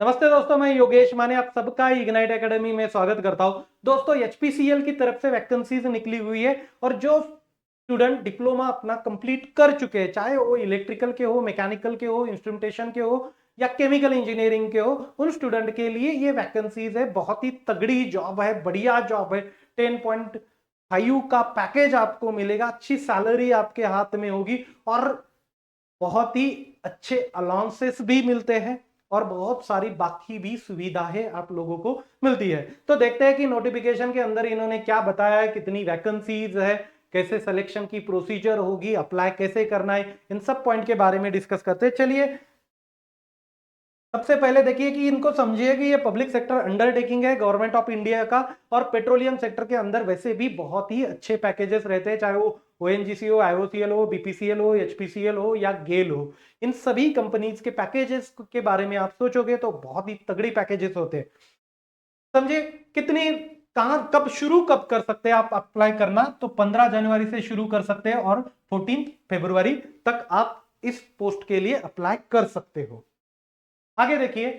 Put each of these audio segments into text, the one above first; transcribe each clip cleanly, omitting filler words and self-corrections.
नमस्ते दोस्तों, मैं योगेश माने आप सबका इग्नाइट एकेडमी में स्वागत करता हूं। दोस्तों, एचपीसीएल की तरफ से वैकेंसीज निकली हुई है और जो स्टूडेंट डिप्लोमा अपना कंप्लीट कर चुके हैं, चाहे वो इलेक्ट्रिकल के हो, मैकेनिकल के हो, इंस्ट्रूमेंटेशन के हो या केमिकल इंजीनियरिंग के हो, उन स्टूडेंट के लिए ये वैकेंसीज है। बहुत ही तगड़ी जॉब है, बढ़िया जॉब है। 10.5 का पैकेज आपको मिलेगा, अच्छी सैलरी आपके हाथ में होगी और बहुत ही अच्छे अलाउंसेस भी मिलते हैं और बहुत सारी बाकी भी सुविधाएं आप लोगों को मिलती है। तो देखते हैं कि नोटिफिकेशन के अंदर इन्होंने क्या बताया है, कितनी वैकेंसीज है, कैसे सिलेक्शन की प्रोसीजर होगी, अप्लाई कैसे करना है, इन सब पॉइंट के बारे में डिस्कस करते हैं। चलिए, सबसे पहले देखिए कि इनको समझिए कि ये पब्लिक सेक्टर अंडरटेकिंग है गवर्नमेंट ऑफ इंडिया का, और पेट्रोलियम सेक्टर के अंदर वैसे भी बहुत ही अच्छे पैकेजेस रहते हैं, चाहे वो ओएनजीसी हो, आईओसीएल हो, बीपीसीएल हो, एचपीसीएल हो या गेल हो। इन सभी कंपनीज के पैकेजेस के बारे में आप सोचोगे तो बहुत ही तगड़ी पैकेजेस होते हैं। समझिए कितनी, कहां, कब शुरू कब कर सकते हैं आप अप्लाई करना, तो 15 जनवरी से शुरू कर सकते हैं और 14 फरवरी तक आप इस पोस्ट के लिए अप्लाई कर सकते हो। आगे देखिए,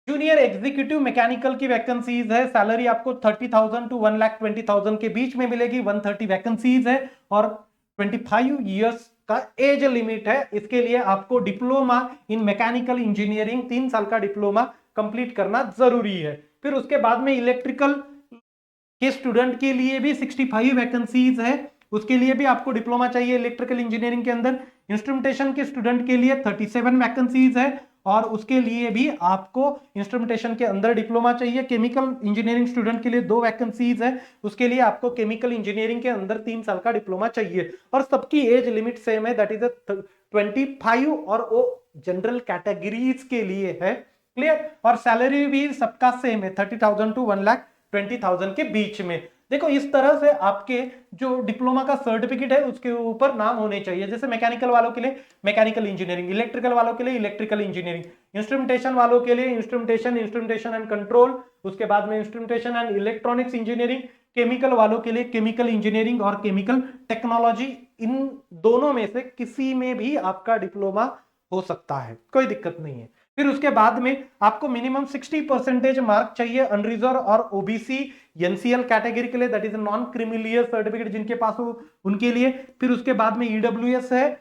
जूनियर एग्जीक्यूटिव मैकेनिकल की वैकेंसीज है। सैलरी आपको 30,000 टू 1,20,000 के बीच में मिलेगी। 130 वैकेंसीज है और 25 ईयर्स का एज लिमिट है। इसके लिए आपको डिप्लोमा इन मैकेनिकल इंजीनियरिंग 3 साल का डिप्लोमा कंप्लीट करना जरूरी है। फिर उसके बाद में इलेक्ट्रिकल के स्टूडेंट के लिए भी 65 वैकेंसीज है, उसके लिए भी आपको डिप्लोमा चाहिए इलेक्ट्रिकल इंजीनियरिंग के अंदर। इंस्ट्रूमेंटेशन के स्टूडेंट के लिए 37 वैकेंसीज है और उसके लिए भी आपको इंस्ट्रूमेंटेशन के अंदर डिप्लोमा चाहिए। केमिकल इंजीनियरिंग स्टूडेंट के लिए 2 वैकेंसीज है, उसके लिए आपको केमिकल इंजीनियरिंग के अंदर 3 साल का डिप्लोमा चाहिए और सबकी एज लिमिट सेम है, दैट इज 25 और वो जनरल कैटेगरीज के लिए है। क्लियर? और सैलरी भी सबका सेम है, 30,000 टू 1,20,000 के बीच में। देखो, इस तरह से आपके जो डिप्लोमा का सर्टिफिकेट है उसके ऊपर नाम होने चाहिए। जैसे मैकेनिकल वालों के लिए मैकेनिकल इंजीनियरिंग, इलेक्ट्रिकल वालों के लिए इलेक्ट्रिकल इंजीनियरिंग, इंस्ट्रूमेंटेशन वालों के लिए इंस्ट्रूमेंटेशन एंड कंट्रोल, उसके बाद में instrumentation and electronics engineering, chemical वालों के लिए केमिकल इंजीनियरिंग और केमिकल टेक्नोलॉजी। इन दोनों में से किसी में भी आपका डिप्लोमा हो सकता है, कोई दिक्कत नहीं है। फिर उसके बाद में आपको मिनिमम 60% मार्क चाहिए अनरिजर्व और ओबीसी एनसीएल कैटेगरी के लिए, that is non creamy layer certificate जिनके पास हो उनके लिए। फिर उसके बाद में ईडब्ल्यूएस है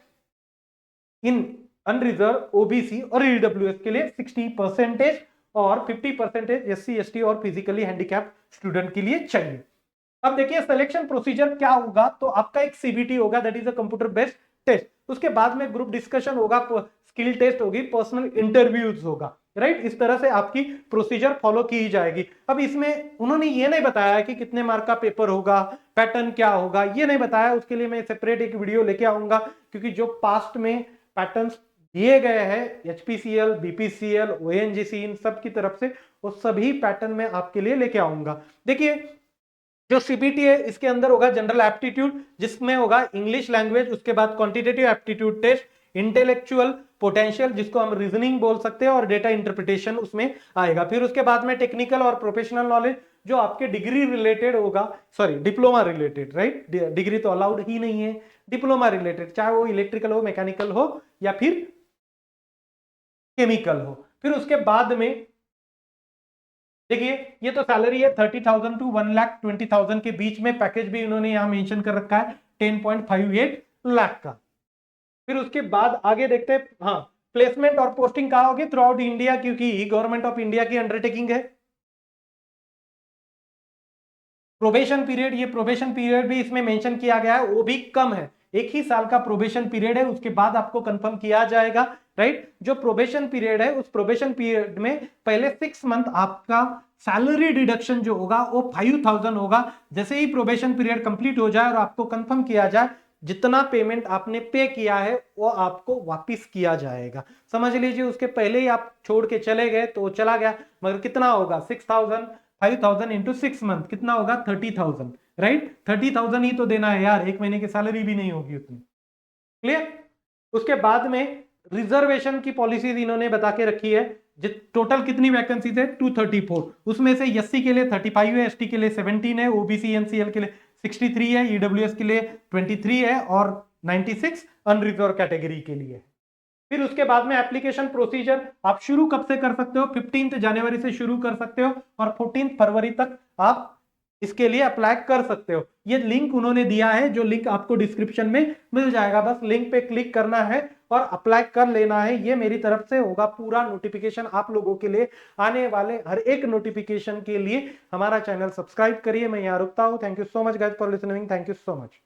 इन अनरिजर्व ओबीसी और ईडब्ल्यूएस के लिए 60% और 50% एससी एसटी और फिजिकली हैंडीकैप स्टूडेंट के लिए चाहिए। अब देखिए सिलेक्शन प्रोसीजर क्या होगा, तो आपका एक सीबीटी होगा, that is a computer based test. उसके बाद में ग्रुप डिस्कशन होगा, स्किल टेस्ट होगी, पर्सनल इंटरव्यूज होगा। राइट? इस तरह से आपकी प्रोसीजर फॉलो की जाएगी। अब इसमें उन्होंने ये नहीं बताया कि कितने मार्क का पेपर होगा, पैटर्न क्या होगा, ये नहीं बताया। उसके लिए मैं सेपरेट एक वीडियो लेके आऊंगा, क्योंकि जो पास्ट में पैटर्न्स दिए गए हैं एचपीसीएल, बीपीसीएल, ओएनजीसी, इन सब की तरफ से, वो सभी पैटर्न में आपके लिए लेके आऊंगा। देखिए, जो सीबीटी है इसके अंदर होगा जनरल एप्टीट्यूड, जिसमें होगा इंग्लिश लैंग्वेज, उसके बाद quantitative aptitude test, intellectual potential जिसको हम रीजनिंग बोल सकते हैं, और डेटा इंटरप्रिटेशन उसमें आएगा। फिर उसके बाद में टेक्निकल और प्रोफेशनल नॉलेज जो आपके डिग्री रिलेटेड होगा, sorry diploma related, right? Degree तो अलाउड ही नहीं है, डिप्लोमा रिलेटेड, चाहे वो इलेक्ट्रिकल हो, मैकेनिकल हो या फिर केमिकल हो। फिर उसके बाद में देखिए, ये तो सैलरी है 30,000 टू 1,20,000 के बीच में। पैकेज भी इन्होंने यहां मेंशन कर रखा है 10.58 लाख का। फिर उसके बाद आगे देखते हैं, हाँ, प्लेसमेंट और पोस्टिंग कहाँ होगी? थ्रू आउट इंडिया, क्योंकि गवर्नमेंट ऑफ इंडिया की अंडरटेकिंग है। प्रोबेशन पीरियड, ये प्रोबेशन पीरियड भी इसमें मेंशन किया गया है, वो भी कम है, 1 ही साल का प्रोबेशन पीरियड है, उसके बाद आपको कंफर्म किया जाएगा। राइट? जो प्रोबेशन पीरियड है, उस प्रोबेशन पीरियड में पहले 6 मंथ आपका सैलरी डिडक्शन जो होगा वो 5,000 होगा। जैसे ही प्रोबेशन पीरियड कंप्लीट हो जाए और आपको कंफर्म किया जाए, जितना पेमेंट आपने पे किया है वो आपको वापस किया जाएगा। समझ लीजिए, उसके पहले ही आप छोड़ के चले गए तो चला गया, मगर कितना होगा? 6,000, 5,000 इंटू 6 मंथ कितना होगा? 30,000। राइट? 30,000 ही तो देना है यार, 1 महीने की सैलरी भी नहीं होगी उतनी। क्लियर? उसके बाद में रिजर्वेशन की पॉलिसीज इन्होंने बता के रखी है। टोटल कितनी वैकेंसीज है? 234। उसमें से एससी के लिए 35 है, एसटी के लिए 17 है, ओबीसी एनसीएल के लिए 63 है, ईडब्ल्यूएस के लिए 23 है और 96 अनरिजर्व कैटेगरी के लिए। फिर उसके बाद में एप्लीकेशन प्रोसीजर आप शुरू कब से कर सकते हो, 15 जनवरी से शुरू कर सकते हो और 14 फरवरी तक आप इसके लिए अप्लाई कर सकते हो। ये लिंक उन्होंने दिया है, जो लिंक आपको डिस्क्रिप्शन में मिल जाएगा, बस लिंक पे क्लिक करना है और अप्लाई कर लेना है। ये मेरी तरफ से होगा पूरा नोटिफिकेशन आप लोगों के लिए। आने वाले हर एक नोटिफिकेशन के लिए हमारा चैनल सब्सक्राइब करिए। मैं यहाँ रुकता हूँ। Thank you so much guys for listening. Thank you so much.